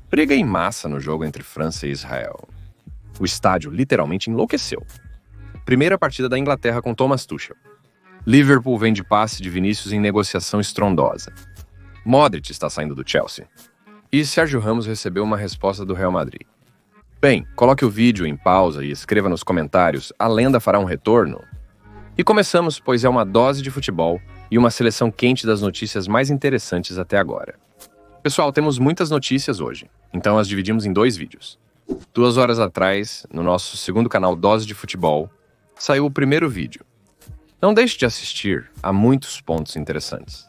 Briga em massa no jogo entre França e Israel. O estádio literalmente enlouqueceu. Primeira partida da Inglaterra com Thomas Tuchel. Liverpool vem de passe de Vinícius em negociação estrondosa. Modric está saindo do Chelsea. E Sérgio Ramos recebeu uma resposta do Real Madrid. Bem, coloque o vídeo em pausa e escreva nos comentários: a lenda fará um retorno? E começamos, pois é uma dose de futebol e uma seleção quente das notícias mais interessantes até agora. Pessoal, temos muitas notícias hoje, então as dividimos em 2 vídeos. 2 horas atrás, no nosso segundo canal Dose de Futebol, saiu o primeiro vídeo. Não deixe de assistir, há muitos pontos interessantes.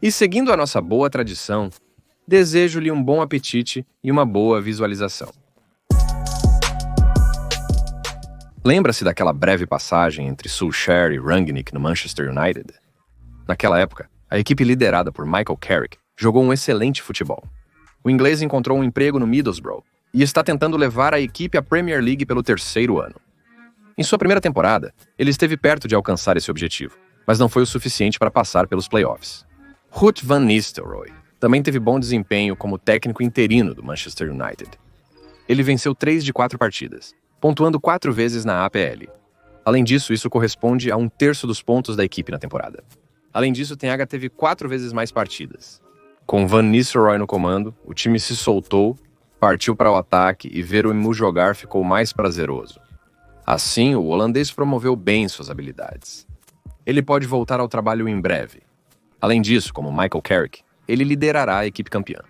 E seguindo a nossa boa tradição, desejo-lhe um bom apetite e uma boa visualização. Lembra-se daquela breve passagem entre Solskjaer e Rangnick no Manchester United? Naquela época, a equipe liderada por Michael Carrick jogou um excelente futebol. O inglês encontrou um emprego no Middlesbrough e está tentando levar a equipe à Premier League pelo 3º ano. Em sua primeira temporada, ele esteve perto de alcançar esse objetivo, mas não foi o suficiente para passar pelos playoffs. Ruud van Nistelrooy também teve bom desempenho como técnico interino do Manchester United. Ele venceu 3 de 4 partidas, pontuando 4 vezes na APL. Além disso, isso corresponde a 1/3 dos pontos da equipe na temporada. Além disso, Ten Hag teve 4 vezes mais partidas. Com Van Nistelrooy no comando, o time se soltou, partiu para o ataque e ver o Emu jogar ficou mais prazeroso. Assim, o holandês promoveu bem suas habilidades. Ele pode voltar ao trabalho em breve. Além disso, como Michael Carrick, ele liderará a equipe campeã.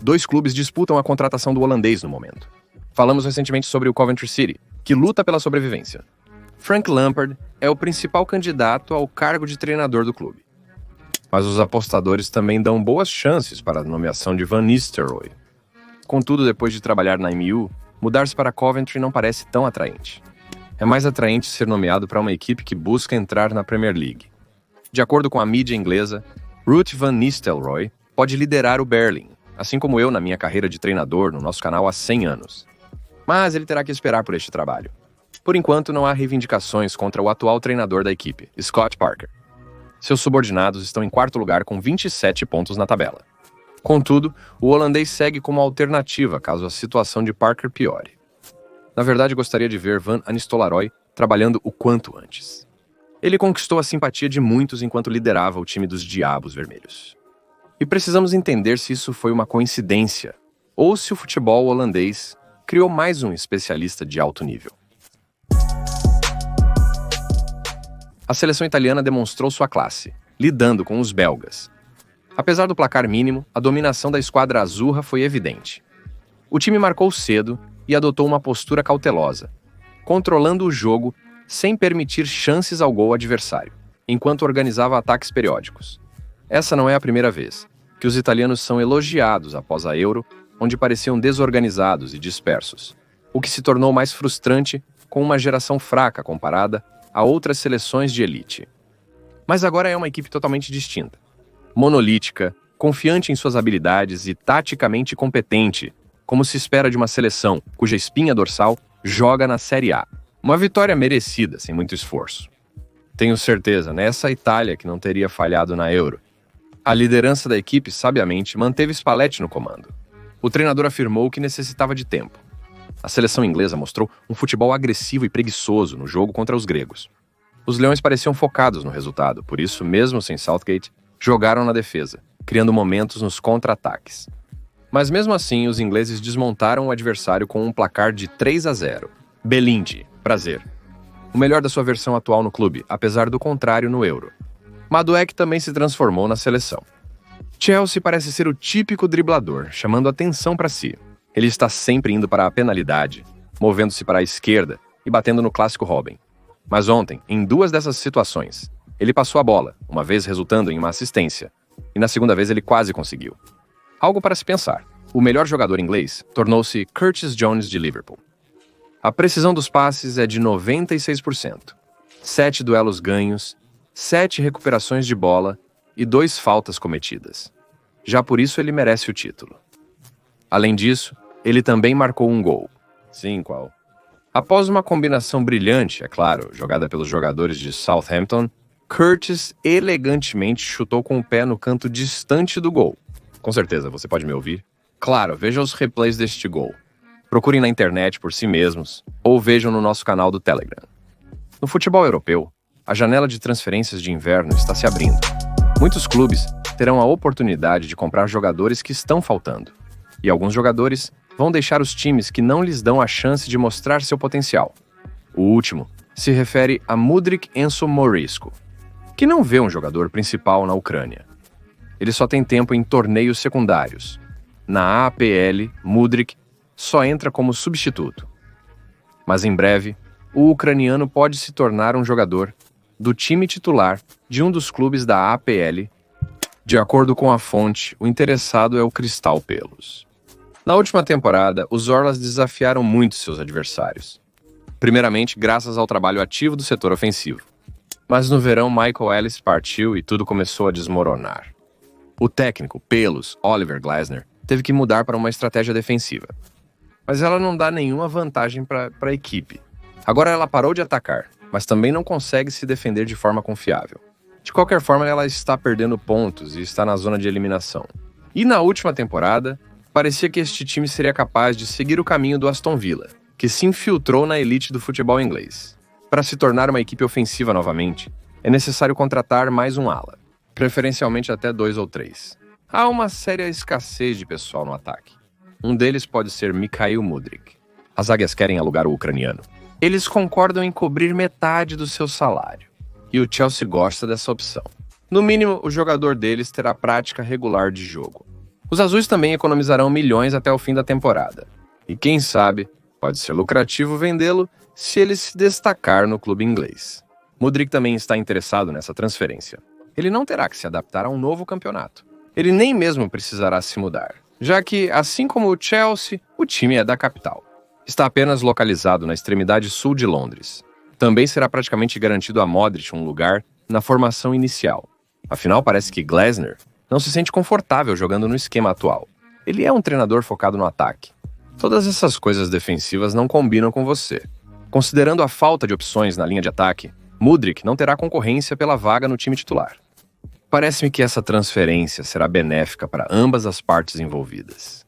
2 clubes disputam a contratação do holandês no momento. Falamos recentemente sobre o Coventry City, que luta pela sobrevivência. Frank Lampard é o principal candidato ao cargo de treinador do clube. Mas os apostadores também dão boas chances para a nomeação de Van Nistelrooy. Contudo, depois de trabalhar na MU, mudar-se para Coventry não parece tão atraente. É mais atraente ser nomeado para uma equipe que busca entrar na Premier League. De acordo com a mídia inglesa, Ruud van Nistelrooy pode liderar o Berlin, assim como eu na minha carreira de treinador no nosso canal há 100 anos. Mas ele terá que esperar por este trabalho. Por enquanto, não há reivindicações contra o atual treinador da equipe, Scott Parker. Seus subordinados estão em 4º lugar com 27 pontos na tabela. Contudo, o holandês segue como alternativa caso a situação de Parker piore. Na verdade, gostaria de ver Van Nistelrooy trabalhando o quanto antes. Ele conquistou a simpatia de muitos enquanto liderava o time dos Diabos Vermelhos. E precisamos entender se isso foi uma coincidência ou se o futebol holandês criou mais um especialista de alto nível. A seleção italiana demonstrou sua classe, lidando com os belgas. Apesar do placar mínimo, a dominação da esquadra azurra foi evidente. O time marcou cedo e adotou uma postura cautelosa, controlando o jogo sem permitir chances ao gol adversário, enquanto organizava ataques periódicos. Essa não é a primeira vez que os italianos são elogiados após a Euro, onde pareciam desorganizados e dispersos, o que se tornou mais frustrante com uma geração fraca comparada a outras seleções de elite. Mas agora é uma equipe totalmente distinta. Monolítica, confiante em suas habilidades e taticamente competente, como se espera de uma seleção cuja espinha dorsal joga na Série A. Uma vitória merecida, sem muito esforço. Tenho certeza, nessa Itália que não teria falhado na Euro. A liderança da equipe, sabiamente, manteve Spalletti no comando. O treinador afirmou que necessitava de tempo. A seleção inglesa mostrou um futebol agressivo e preguiçoso no jogo contra os gregos. Os leões pareciam focados no resultado, por isso, mesmo sem Southgate, jogaram na defesa, criando momentos nos contra-ataques. Mas mesmo assim, os ingleses desmontaram o adversário com um placar de 3-0. Belindi, prazer. O melhor da sua versão atual no clube, apesar do contrário no Euro. Madueke também se transformou na seleção. Chelsea parece ser o típico driblador, chamando atenção para si. Ele está sempre indo para a penalidade, movendo-se para a esquerda e batendo no clássico Robin. Mas ontem, em 2 dessas situações, ele passou a bola, uma vez resultando em uma assistência, e na segunda vez ele quase conseguiu. Algo para se pensar. O melhor jogador inglês tornou-se Curtis Jones de Liverpool. A precisão dos passes é de 96%. 7 duelos ganhos, 7 recuperações de bola e 2 faltas cometidas. Já por isso ele merece o título. Além disso, ele também marcou um gol. Sim, qual? Após uma combinação brilhante, é claro, jogada pelos jogadores de Southampton, Curtis elegantemente chutou com o pé no canto distante do gol. Com certeza, você pode me ouvir. Claro, vejam os replays deste gol. Procurem na internet por si mesmos ou vejam no nosso canal do Telegram. No futebol europeu, a janela de transferências de inverno está se abrindo. Muitos clubes terão a oportunidade de comprar jogadores que estão faltando. E alguns jogadores vão deixar os times que não lhes dão a chance de mostrar seu potencial. O último se refere a Mudryk Enzo Morisco, que não vê um jogador principal na Ucrânia. Ele só tem tempo em torneios secundários. Na APL, Mudryk só entra como substituto. Mas em breve, o ucraniano pode se tornar um jogador do time titular de um dos clubes da APL. De acordo com a fonte, o interessado é o Crystal Palace. Na última temporada, os Orlas desafiaram muito seus adversários. Primeiramente, graças ao trabalho ativo do setor ofensivo. Mas no verão, Michael Ellis partiu e tudo começou a desmoronar. O técnico, Palace, Oliver Glasner, teve que mudar para uma estratégia defensiva. Mas ela não dá nenhuma vantagem para a equipe. Agora ela parou de atacar, mas também não consegue se defender de forma confiável. De qualquer forma, ela está perdendo pontos e está na zona de eliminação. E na última temporada, parecia que este time seria capaz de seguir o caminho do Aston Villa, que se infiltrou na elite do futebol inglês. Para se tornar uma equipe ofensiva novamente, é necessário contratar mais um ala, preferencialmente até 2 ou 3. Há uma séria escassez de pessoal no ataque. Um deles pode ser Mikhail Mudryk. As águias querem alugar o ucraniano. Eles concordam em cobrir metade do seu salário. E o Chelsea gosta dessa opção. No mínimo, o jogador deles terá prática regular de jogo. Os azuis também economizarão milhões até o fim da temporada. E quem sabe, pode ser lucrativo vendê-lo se ele se destacar no clube inglês. Mudryk também está interessado nessa transferência. Ele não terá que se adaptar a um novo campeonato. Ele nem mesmo precisará se mudar, já que, assim como o Chelsea, o time é da capital. Está apenas localizado na extremidade sul de Londres. Também será praticamente garantido a Modric um lugar na formação inicial. Afinal, parece que Glasner não se sente confortável jogando no esquema atual. Ele é um treinador focado no ataque. Todas essas coisas defensivas não combinam com você. Considerando a falta de opções na linha de ataque, Mudryk não terá concorrência pela vaga no time titular. Parece-me que essa transferência será benéfica para ambas as partes envolvidas.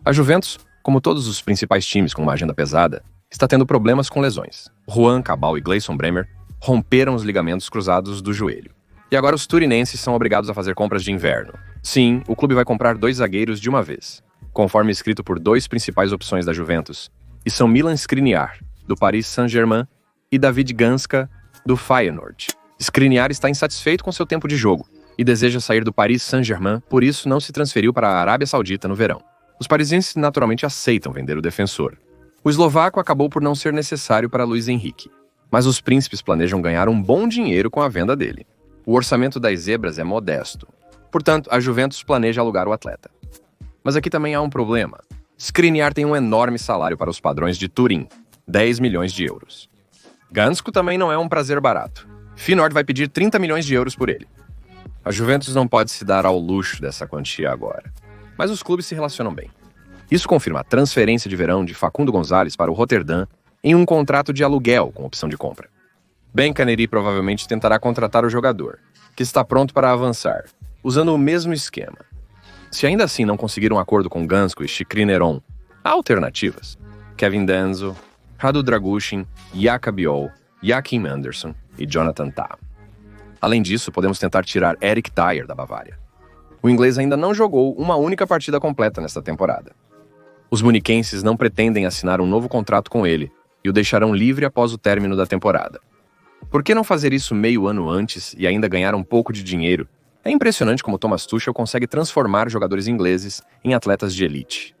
A Juventus, como todos os principais times com uma agenda pesada, está tendo problemas com lesões. Juan Cabal e Gleison Bremer romperam os ligamentos cruzados do joelho. E agora os turinenses são obrigados a fazer compras de inverno. Sim, o clube vai comprar 2 zagueiros de uma vez, conforme escrito por 2 principais opções da Juventus, e são Milan Skriniar, do Paris Saint-Germain, e David Ganska, do Feyenoord. Skriniar está insatisfeito com seu tempo de jogo e deseja sair do Paris Saint-Germain, por isso não se transferiu para a Arábia Saudita no verão. Os parisienses naturalmente aceitam vender o defensor. O eslovaco acabou por não ser necessário para Luiz Henrique, mas os príncipes planejam ganhar um bom dinheiro com a venda dele. O orçamento das zebras é modesto, portanto, a Juventus planeja alugar o atleta. Mas aqui também há um problema. Skriniar tem um enorme salário para os padrões de Turim, 10 milhões de euros. Gansko também não é um prazer barato. Feyenoord vai pedir 30 milhões de euros por ele. A Juventus não pode se dar ao luxo dessa quantia agora. Mas os clubes se relacionam bem. Isso confirma a transferência de verão de Facundo Gonzalez para o Rotterdam em um contrato de aluguel com opção de compra. Ben Caneri provavelmente tentará contratar o jogador, que está pronto para avançar, usando o mesmo esquema. Se ainda assim não conseguir um acordo com Gansko e Shkriniar, há alternativas. Kevin Denzo, Radu Dragushin, Jaka Biol, Joachim Anderson e Jonathan Tah. Além disso, podemos tentar tirar Eric Dyer da Bavária. O inglês ainda não jogou uma única partida completa nesta temporada. Os muniquenses não pretendem assinar um novo contrato com ele e o deixarão livre após o término da temporada. Por que não fazer isso meio ano antes e ainda ganhar um pouco de dinheiro? É impressionante como Thomas Tuchel consegue transformar jogadores ingleses em atletas de elite.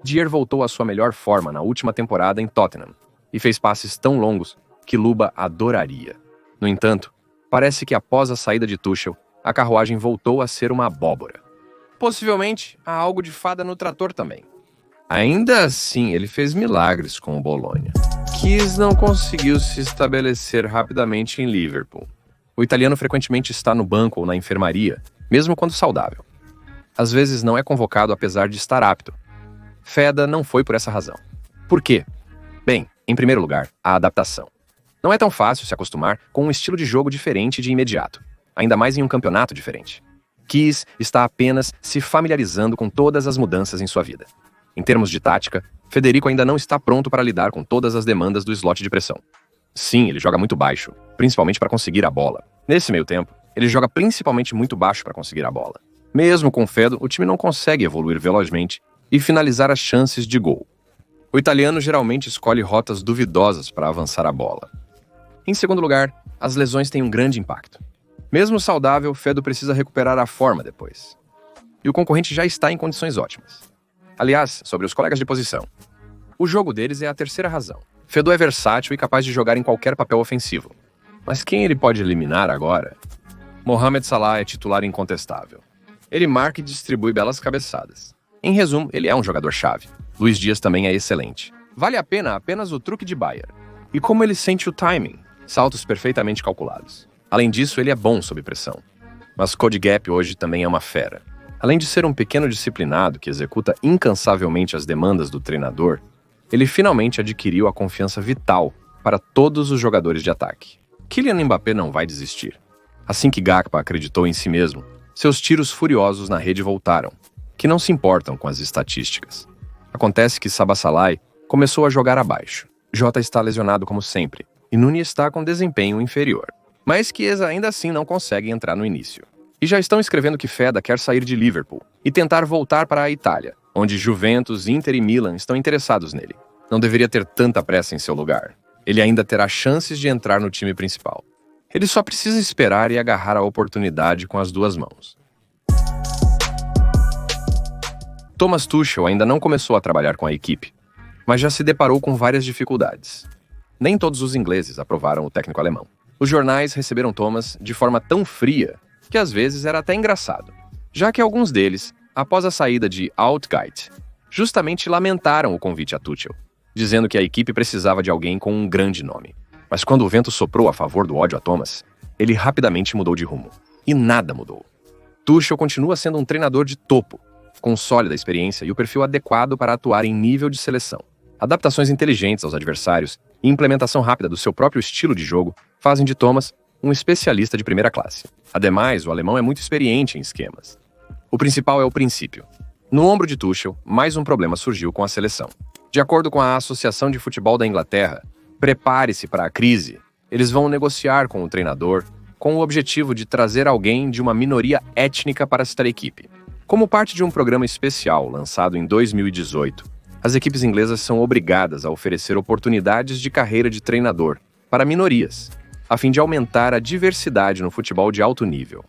Dyer voltou à sua melhor forma na última temporada em Tottenham e fez passes tão longos que Luba adoraria. No entanto, parece que após a saída de Tuchel, a carruagem voltou a ser uma abóbora. Possivelmente, há algo de fada no trator também. Ainda assim, ele fez milagres com o Bologna. Kies não conseguiu se estabelecer rapidamente em Liverpool. O italiano frequentemente está no banco ou na enfermaria, mesmo quando saudável. Às vezes não é convocado apesar de estar apto. Feda não foi por essa razão. Por quê? Bem, em primeiro lugar, a adaptação. Não é tão fácil se acostumar com um estilo de jogo diferente de imediato, ainda mais em um campeonato diferente. Keys está apenas se familiarizando com todas as mudanças em sua vida. Em termos de tática, Federico ainda não está pronto para lidar com todas as demandas do slot de pressão. Sim, ele joga muito baixo, principalmente para conseguir a bola. Nesse meio tempo, ele joga principalmente muito baixo para conseguir a bola. Mesmo com Fedo, o time não consegue evoluir velozmente e finalizar as chances de gol. O italiano geralmente escolhe rotas duvidosas para avançar a bola. Em segundo lugar, as lesões têm um grande impacto. Mesmo saudável, Fedo precisa recuperar a forma depois. E o concorrente já está em condições ótimas. Aliás, sobre os colegas de posição. O jogo deles é a terceira razão. Fedo é versátil e capaz de jogar em qualquer papel ofensivo. Mas quem ele pode eliminar agora? Mohamed Salah é titular incontestável. Ele marca e distribui belas cabeçadas. Em resumo, ele é um jogador-chave. Luiz Dias também é excelente. Vale a pena apenas o truque de Bayer. E como ele sente o timing? Saltos perfeitamente calculados. Além disso, ele é bom sob pressão. Mas Cody Gap hoje também é uma fera. Além de ser um pequeno disciplinado que executa incansavelmente as demandas do treinador, ele finalmente adquiriu a confiança vital para todos os jogadores de ataque. Kylian Mbappé não vai desistir. Assim que Gakpo acreditou em si mesmo, seus tiros furiosos na rede voltaram, que não se importam com as estatísticas. Acontece que Szoboszlai começou a jogar abaixo. Jota está lesionado como sempre, e Nuni está com desempenho inferior. Mas Chiesa ainda assim não consegue entrar no início. E já estão escrevendo que Feda quer sair de Liverpool e tentar voltar para a Itália, onde Juventus, Inter e Milan estão interessados nele. Não deveria ter tanta pressa em seu lugar. Ele ainda terá chances de entrar no time principal. Ele só precisa esperar e agarrar a oportunidade com as duas mãos. Thomas Tuchel ainda não começou a trabalhar com a equipe, mas já se deparou com várias dificuldades. Nem todos os ingleses aprovaram o técnico alemão. Os jornais receberam Thomas de forma tão fria que às vezes era até engraçado, já que alguns deles, após a saída de Outgate, justamente lamentaram o convite a Tuchel, dizendo que a equipe precisava de alguém com um grande nome. Mas quando o vento soprou a favor do ódio a Thomas, ele rapidamente mudou de rumo. E nada mudou. Tuchel continua sendo um treinador de topo, com sólida experiência e o perfil adequado para atuar em nível de seleção. Adaptações inteligentes aos adversários e implementação rápida do seu próprio estilo de jogo fazem de Thomas um especialista de primeira classe. Ademais, o alemão é muito experiente em esquemas. O principal é o princípio. No ombro de Tuchel, mais um problema surgiu com a seleção. De acordo com a Associação de Futebol da Inglaterra, prepare-se para a crise. Eles vão negociar com o treinador com o objetivo de trazer alguém de uma minoria étnica para esta equipe. Como parte de um programa especial lançado em 2018, as equipes inglesas são obrigadas a oferecer oportunidades de carreira de treinador para minorias, a fim de aumentar a diversidade no futebol de alto nível.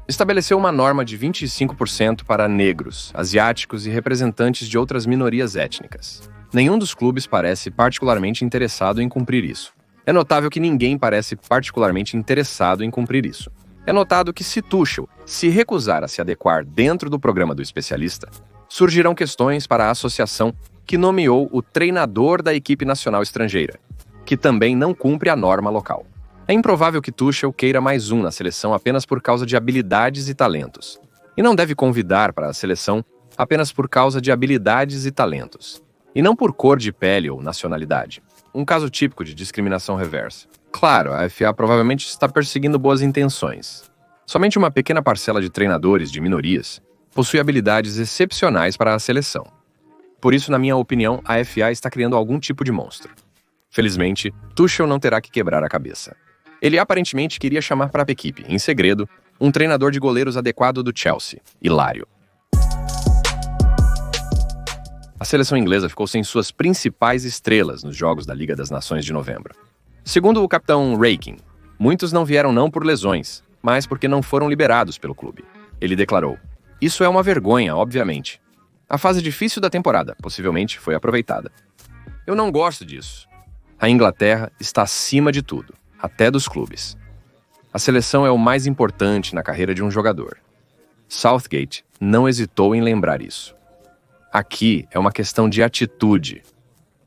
Estabeleceu uma norma de 25% para negros, asiáticos e representantes de outras minorias étnicas. Nenhum dos clubes parece particularmente interessado em cumprir isso. É notável que ninguém parece particularmente interessado em cumprir isso. É notado que se Tuchel se recusar a se adequar dentro do programa do especialista, surgirão questões para a associação que nomeou o treinador da equipe nacional estrangeira, que também não cumpre a norma local. É improvável que Tuchel queira mais um na seleção apenas por causa de habilidades e talentos, e não deve convidar para a seleção apenas por causa de habilidades e talentos, e não por cor de pele ou nacionalidade. Um caso típico de discriminação reversa. Claro, a FA provavelmente está perseguindo boas intenções. Somente uma pequena parcela de treinadores de minorias possui habilidades excepcionais para a seleção. Por isso, na minha opinião, a FA está criando algum tipo de monstro. Felizmente, Tuchel não terá que quebrar a cabeça. Ele aparentemente queria chamar para a equipe, em segredo, um treinador de goleiros adequado do Chelsea, Hilário. A seleção inglesa ficou sem suas principais estrelas nos Jogos da Liga das Nações de novembro. Segundo o capitão Rakin, muitos não vieram não por lesões, mas porque não foram liberados pelo clube. Ele declarou: "Isso é uma vergonha, obviamente. A fase difícil da temporada, possivelmente, foi aproveitada. Eu não gosto disso. A Inglaterra está acima de tudo, até dos clubes. A seleção é o mais importante na carreira de um jogador. Southgate não hesitou em lembrar isso. Aqui é uma questão de atitude.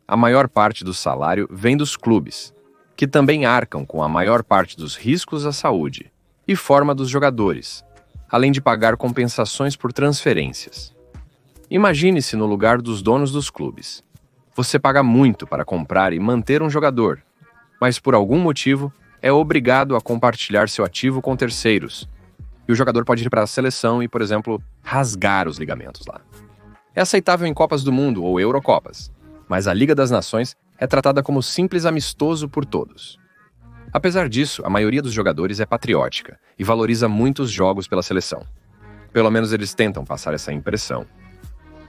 A maior parte do salário vem dos clubes, que também arcam com a maior parte dos riscos à saúde e forma dos jogadores, além de pagar compensações por transferências. Imagine-se no lugar dos donos dos clubes. Você paga muito para comprar e manter um jogador, mas por algum motivo é obrigado a compartilhar seu ativo com terceiros. e o jogador pode ir para a seleção e, por exemplo, rasgar os ligamentos lá. É aceitável em Copas do Mundo ou Eurocopas, mas a Liga das Nações é tratada como simples amistoso por todos. Apesar disso, a maioria dos jogadores é patriótica e valoriza muito os jogos pela seleção. Pelo menos eles tentam passar essa impressão.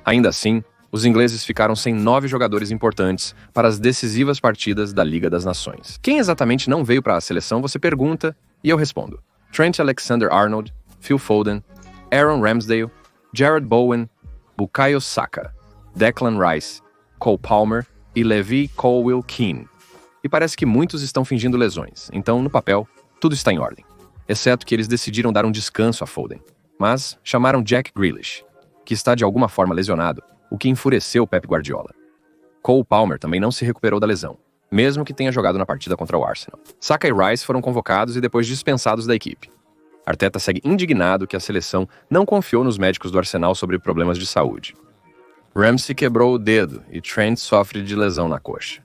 Ainda assim, os ingleses ficaram sem 9 jogadores importantes para as decisivas partidas da Liga das Nações. Quem exatamente não veio para a seleção, você pergunta, e eu respondo. Trent Alexander-Arnold, Phil Foden, Aaron Ramsdale, Jared Bowen, Bukayo Saka, Declan Rice, Cole Palmer e Levi Colwill-Keane. E parece que muitos estão fingindo lesões, então, no papel, tudo está em ordem. Exceto que eles decidiram dar um descanso a Foden. Mas chamaram Jack Grealish, que está de alguma forma lesionado, o que enfureceu Pep Guardiola. Cole Palmer também não se recuperou da lesão, mesmo que tenha jogado na partida contra o Arsenal. Saka e Rice foram convocados e depois dispensados da equipe. Arteta segue indignado que a seleção não confiou nos médicos do Arsenal sobre problemas de saúde. Ramsey quebrou o dedo e Trent sofre de lesão na coxa.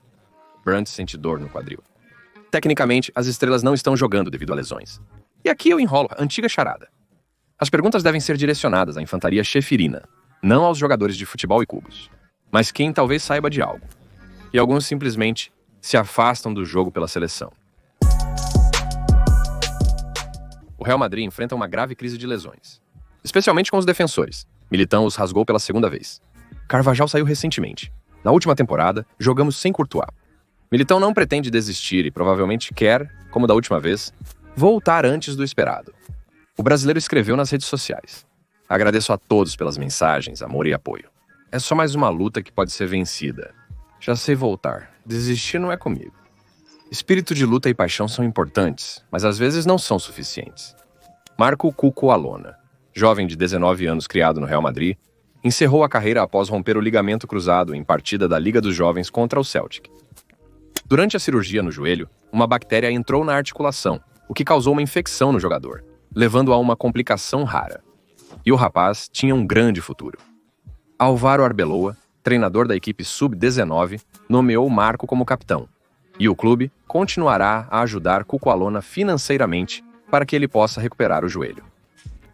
Brunt sente dor no quadril. Tecnicamente, as estrelas não estão jogando devido a lesões. E aqui eu enrolo a antiga charada. As perguntas devem ser direcionadas à infantaria chefirina, não aos jogadores de futebol e cubos. Mas quem talvez saiba de algo. E alguns simplesmente se afastam do jogo pela seleção. O Real Madrid enfrenta uma grave crise de lesões, especialmente com os defensores. Militão os rasgou pela segunda vez. Carvajal saiu recentemente. Na última temporada, jogamos sem Courtois. Militão não pretende desistir e provavelmente quer, como da última vez, voltar antes do esperado. O brasileiro escreveu nas redes sociais. Agradeço a todos pelas mensagens, amor e apoio. É só mais uma luta que pode ser vencida. Já sei voltar. Desistir não é comigo. Espírito de luta e paixão são importantes, mas às vezes não são suficientes. Marco Cuco Alona, jovem de 19 anos criado no Real Madrid, encerrou a carreira após romper o ligamento cruzado em partida da Liga dos Jovens contra o Celtic. Durante a cirurgia no joelho, uma bactéria entrou na articulação, o que causou uma infecção no jogador, levando a uma complicação rara. E o rapaz tinha um grande futuro. Álvaro Arbeloa, treinador da equipe Sub-19, nomeou Marco como capitão, e o clube continuará a ajudar Cuco Alona financeiramente para que ele possa recuperar o joelho.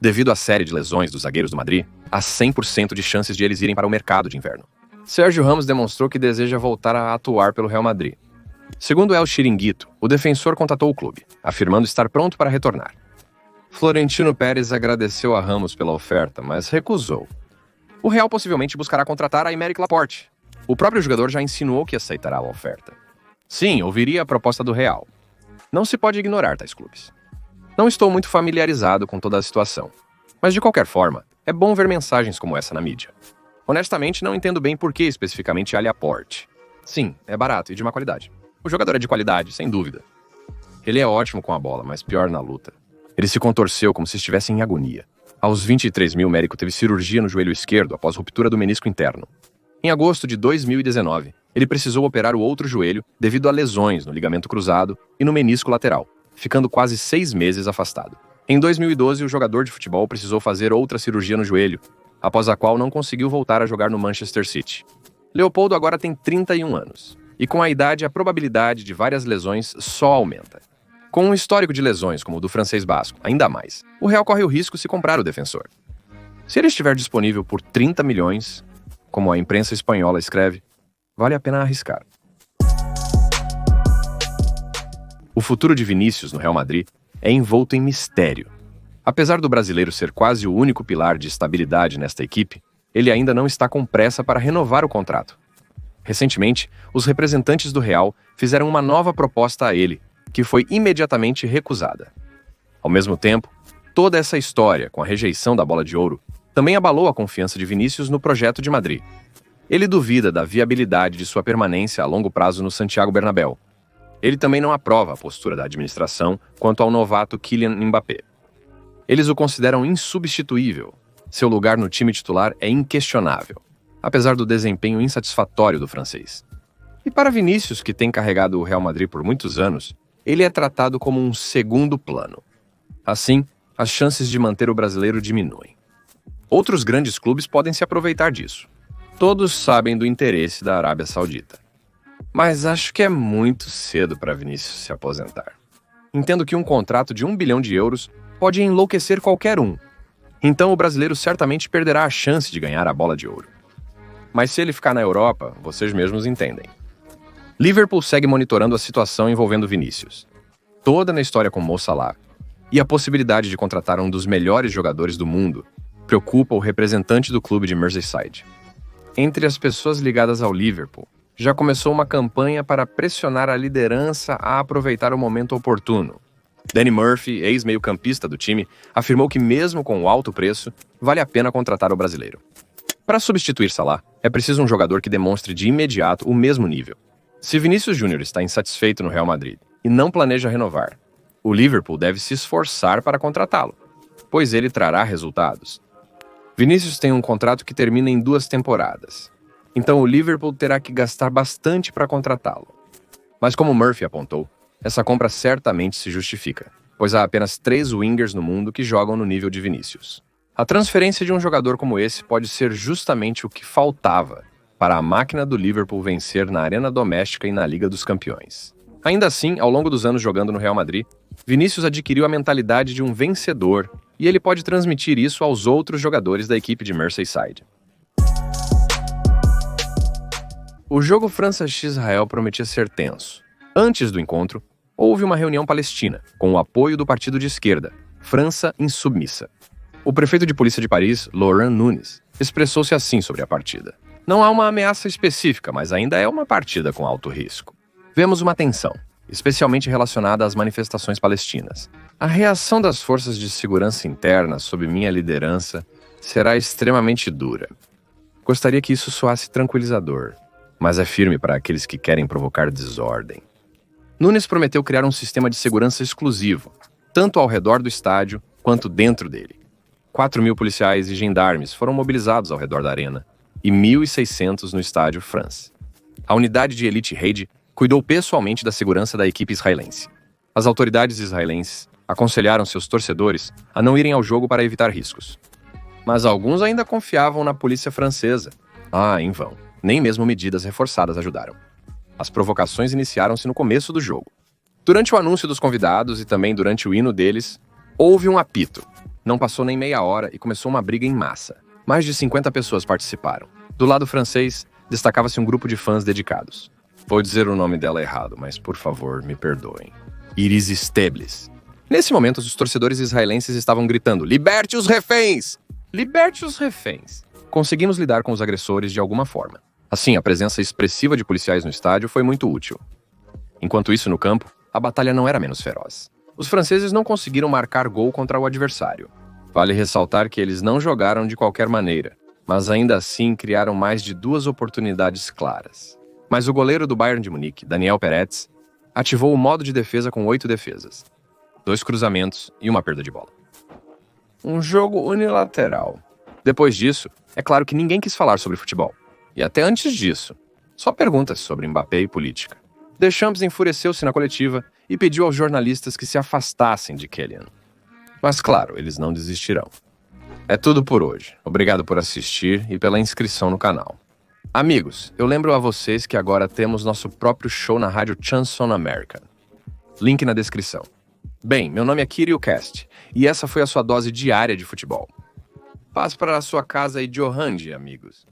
Devido à série de lesões dos zagueiros do Madrid, há 100% de chances de eles irem para o mercado de inverno. Sérgio Ramos demonstrou que deseja voltar a atuar pelo Real Madrid. Segundo El Chiringuito, o defensor contatou o clube, afirmando estar pronto para retornar. Florentino Pérez agradeceu a Ramos pela oferta, mas recusou. O Real possivelmente buscará contratar a Aymeric Laporte. O próprio jogador já insinuou que aceitará a oferta. Sim, ouviria a proposta do Real. Não se pode ignorar tais clubes. Não estou muito familiarizado com toda a situação, mas de qualquer forma, é bom ver mensagens como essa na mídia. Honestamente, não entendo bem por que especificamente a Laporte. Sim, é barato e de má qualidade. O jogador é de qualidade, sem dúvida. Ele é ótimo com a bola, mas pior na luta. Ele se contorceu como se estivesse em agonia. Aos 23 mil, Mérico teve cirurgia no joelho esquerdo após ruptura do menisco interno. Em agosto de 2019, ele precisou operar o outro joelho devido a lesões no ligamento cruzado e no menisco lateral, ficando quase 6 meses afastado. Em 2012, o jogador de futebol precisou fazer outra cirurgia no joelho, após a qual não conseguiu voltar a jogar no Manchester City. Leopoldo agora tem 31 anos. E com a idade, a probabilidade de várias lesões só aumenta. Com um histórico de lesões como o do francês basco, ainda mais, o Real corre o risco se comprar o defensor. Se ele estiver disponível por 30 milhões, como a imprensa espanhola escreve, vale a pena arriscar. O futuro de Vinícius no Real Madrid é envolto em mistério. Apesar do brasileiro ser quase o único pilar de estabilidade nesta equipe, ele ainda não está com pressa para renovar o contrato. Recentemente, os representantes do Real fizeram uma nova proposta a ele, que foi imediatamente recusada. Ao mesmo tempo, toda essa história com a rejeição da Bola de Ouro também abalou a confiança de Vinícius no projeto de Madrid. Ele duvida da viabilidade de sua permanência a longo prazo no Santiago Bernabéu. Ele também não aprova a postura da administração quanto ao novato Kylian Mbappé. Eles o consideram insubstituível. Seu lugar no time titular é inquestionável, apesar do desempenho insatisfatório do francês. E para Vinícius, que tem carregado o Real Madrid por muitos anos, ele é tratado como um segundo plano. Assim, as chances de manter o brasileiro diminuem. Outros grandes clubes podem se aproveitar disso. Todos sabem do interesse da Arábia Saudita. Mas acho que é muito cedo para Vinícius se aposentar. Entendo que um contrato de 1 bilhão de euros pode enlouquecer qualquer um. Então o brasileiro certamente perderá a chance de ganhar a bola de ouro. Mas se ele ficar na Europa, vocês mesmos entendem. Liverpool segue monitorando a situação envolvendo Vinícius. Toda na história com Mo Salah e a possibilidade de contratar um dos melhores jogadores do mundo preocupa o representante do clube de Merseyside. Entre as pessoas ligadas ao Liverpool, já começou uma campanha para pressionar a liderança a aproveitar o momento oportuno. Danny Murphy, ex-meio-campista do time, afirmou que mesmo com o alto preço, vale a pena contratar o brasileiro. Para substituir Salah, é preciso um jogador que demonstre de imediato o mesmo nível. Se Vinícius Júnior está insatisfeito no Real Madrid e não planeja renovar, o Liverpool deve se esforçar para contratá-lo, pois ele trará resultados. Vinícius tem um contrato que termina em 2 temporadas, então o Liverpool terá que gastar bastante para contratá-lo. Mas como Murphy apontou, essa compra certamente se justifica, pois há apenas 3 wingers no mundo que jogam no nível de Vinícius. A transferência de um jogador como esse pode ser justamente o que faltava para a máquina do Liverpool vencer na arena doméstica e na Liga dos Campeões. Ainda assim, ao longo dos anos jogando no Real Madrid, Vinícius adquiriu a mentalidade de um vencedor e ele pode transmitir isso aos outros jogadores da equipe de Merseyside. O jogo França-Israel prometia ser tenso. Antes do encontro, houve uma reunião palestina, com o apoio do partido de esquerda, França Insubmissa. O prefeito de polícia de Paris, Laurent Nunez, expressou-se assim sobre a partida. Não há uma ameaça específica, mas ainda é uma partida com alto risco. Vemos uma tensão, especialmente relacionada às manifestações palestinas. A reação das forças de segurança interna sob minha liderança será extremamente dura. Gostaria que isso soasse tranquilizador, mas é firme para aqueles que querem provocar desordem. Nunes prometeu criar um sistema de segurança exclusivo, tanto ao redor do estádio quanto dentro dele. 4.000 policiais e gendarmes foram mobilizados ao redor da arena e 1.600 no estádio France. A unidade de elite Raid cuidou pessoalmente da segurança da equipe israelense. As autoridades israelenses aconselharam seus torcedores a não irem ao jogo para evitar riscos. Mas alguns ainda confiavam na polícia francesa. Em vão. Nem mesmo medidas reforçadas ajudaram. As provocações iniciaram-se no começo do jogo. Durante o anúncio dos convidados e também durante o hino deles, houve um apito. Não passou nem meia hora e começou uma briga em massa. Mais de 50 pessoas participaram. Do lado francês, destacava-se um grupo de fãs dedicados. Vou dizer o nome dela errado, mas por favor, me perdoem. Iris Estebles. Nesse momento, os torcedores israelenses estavam gritando: "Liberte os reféns! Liberte os reféns!" Conseguimos lidar com os agressores de alguma forma. Assim, a presença expressiva de policiais no estádio foi muito útil. Enquanto isso, no campo, a batalha não era menos feroz. Os franceses não conseguiram marcar gol contra o adversário. Vale ressaltar que eles não jogaram de qualquer maneira, mas ainda assim criaram mais de 2 oportunidades claras. Mas o goleiro do Bayern de Munique, Daniel Peretz, ativou o modo de defesa com 8 defesas, 2 cruzamentos e uma perda de bola. Um jogo unilateral. Depois disso, é claro que ninguém quis falar sobre futebol. E até antes disso, só perguntas sobre Mbappé e política. Deschamps enfureceu-se na coletiva e pediu aos jornalistas que se afastassem de Kylian. Mas claro, eles não desistirão. É tudo por hoje. Obrigado por assistir e pela inscrição no canal. Amigos, eu lembro a vocês que agora temos nosso próprio show na rádio Chanson American. Link na descrição. Bem, meu nome é KirioCast e essa foi a sua dose diária de futebol. Paz para a sua casa e Johandi, amigos.